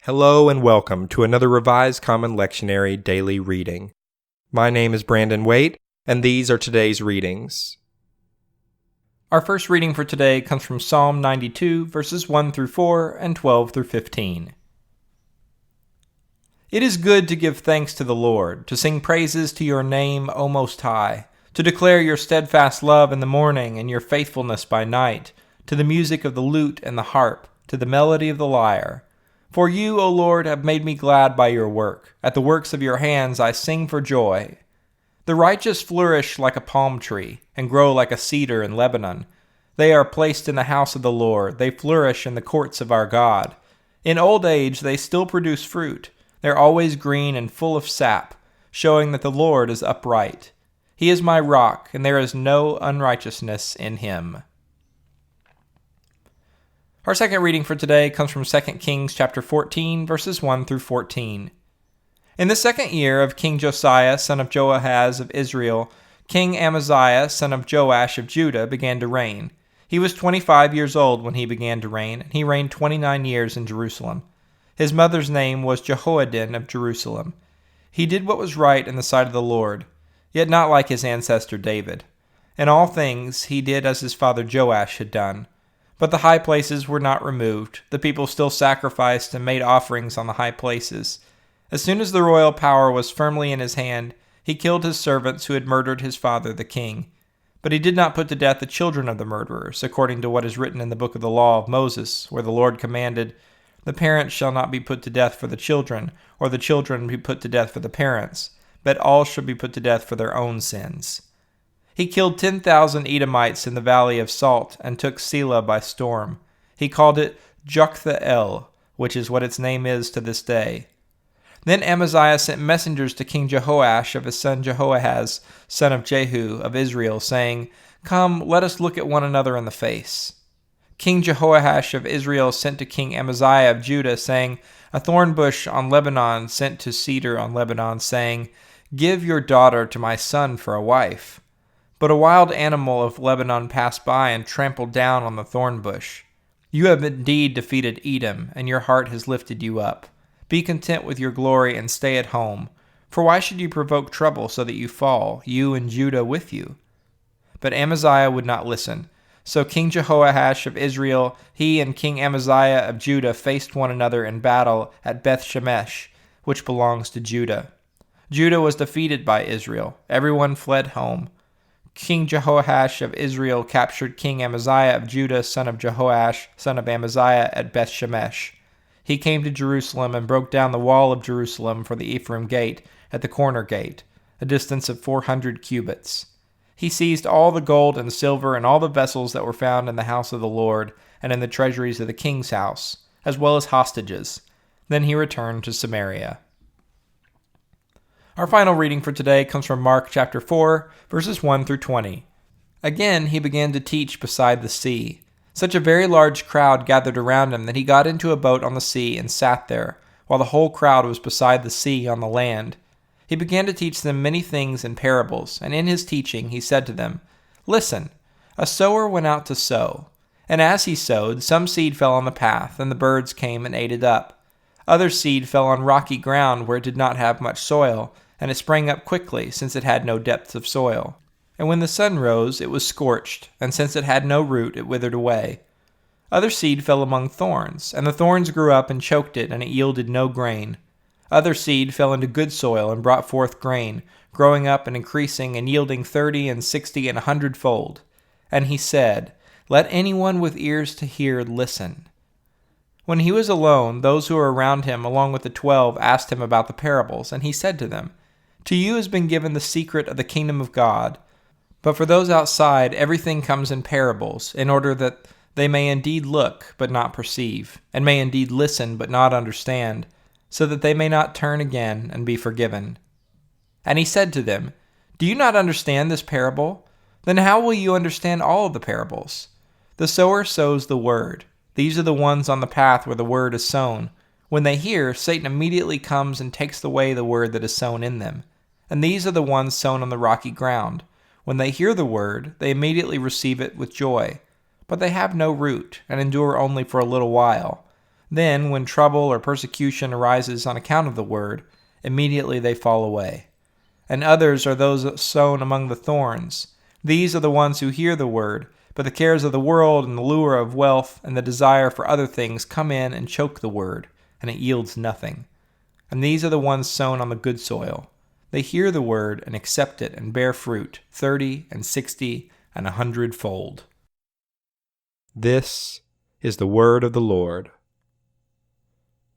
Hello and welcome to another Revised Common Lectionary daily reading. My name is Brandon Waite, and these are today's readings. Our first reading for today comes from Psalm 92, verses 1 through 4 and 12 through 15. It is good to give thanks to the Lord, to sing praises to your name, O Most High, to declare your steadfast love in the morning and your faithfulness by night, to the music of the lute and the harp, to the melody of the lyre. For you, O Lord, have made me glad by your work. At the works of your hands I sing for joy. The righteous flourish like a palm tree, and grow like a cedar in Lebanon. They are placed in the house of the Lord. They flourish in the courts of our God. In old age they still produce fruit. They're always green and full of sap, showing that the Lord is upright. He is my rock, and there is no unrighteousness in him. Our second reading for today comes from 2 Kings chapter 14, verses 1 through 14. In the second year of King Josiah, son of Joahaz of Israel, King Amaziah, son of Joash of Judah, began to reign. He was 25 years old when he began to reign, and he reigned 29 years in Jerusalem. His mother's name was Jehoadin of Jerusalem. He did what was right in the sight of the Lord, yet not like his ancestor David. In all things he did as his father Joash had done. But the high places were not removed. The people still sacrificed and made offerings on the high places. As soon as the royal power was firmly in his hand, he killed his servants who had murdered his father the king. But he did not put to death the children of the murderers, according to what is written in the book of the law of Moses, where the Lord commanded, "The parents shall not be put to death for the children, or the children be put to death for the parents, but all shall be put to death for their own sins." He killed 10,000 Edomites in the valley of Salt and took Selah by storm. He called it Joktha-El, which is what its name is to this day. Then Amaziah sent messengers to King Jehoash of his son Jehoahaz, son of Jehu of Israel, saying, "Come, let us look at one another in the face." King Jehoash of Israel sent to King Amaziah of Judah, saying, "A thorn bush on Lebanon sent to cedar on Lebanon, saying, 'Give your daughter to my son for a wife.' But a wild animal of Lebanon passed by and trampled down on the thorn bush. You have indeed defeated Edom, and your heart has lifted you up. Be content with your glory and stay at home. For why should you provoke trouble so that you fall, you and Judah with you?" But Amaziah would not listen. So King Jehoash of Israel, he and King Amaziah of Judah faced one another in battle at Beth-Shemesh, which belongs to Judah. Judah was defeated by Israel. Everyone fled home. King Jehoash of Israel captured King Amaziah of Judah, son of Jehoash, son of Amaziah, at Beth-Shemesh. He came to Jerusalem and broke down the wall of Jerusalem for the Ephraim gate at the corner gate, a distance of 400 cubits. He seized all the gold and silver and all the vessels that were found in the house of the Lord and in the treasuries of the king's house, as well as hostages. Then he returned to Samaria. Our final reading for today comes from Mark chapter 4, verses 1 through 20. Again he began to teach beside the sea. Such a very large crowd gathered around him that he got into a boat on the sea and sat there, while the whole crowd was beside the sea on the land. He began to teach them many things in parables, and in his teaching he said to them, "Listen, a sower went out to sow. And as he sowed, some seed fell on the path, and the birds came and ate it up. Other seed fell on rocky ground where it did not have much soil, and it sprang up quickly, since it had no depth of soil. And when the sun rose, it was scorched, and since it had no root, it withered away. Other seed fell among thorns, and the thorns grew up and choked it, and it yielded no grain. Other seed fell into good soil and brought forth grain, growing up and increasing, and yielding 30 and 60 and 100-fold. And he said, 'Let anyone with ears to hear listen.'" When he was alone, those who were around him, along with the 12, asked him about the parables, and he said to them, "To you has been given the secret of the kingdom of God. But for those outside, everything comes in parables, in order that they may indeed look, but not perceive, and may indeed listen, but not understand, so that they may not turn again and be forgiven." And he said to them, "Do you not understand this parable? Then how will you understand all of the parables? The sower sows the word. These are the ones on the path where the word is sown. When they hear, Satan immediately comes and takes away the word that is sown in them. And these are the ones sown on the rocky ground. When they hear the word, they immediately receive it with joy. But they have no root, and endure only for a little while. Then, when trouble or persecution arises on account of the word, immediately they fall away. And others are those sown among the thorns. These are the ones who hear the word, but the cares of the world and the lure of wealth and the desire for other things come in and choke the word, and it yields nothing. And these are the ones sown on the good soil. They hear the word and accept it and bear fruit, 30 and 60 and 100-fold. This is the word of the Lord.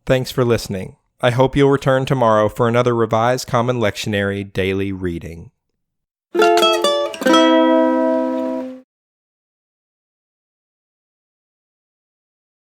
Thanks for listening. I hope you'll return tomorrow for another Revised Common Lectionary daily reading.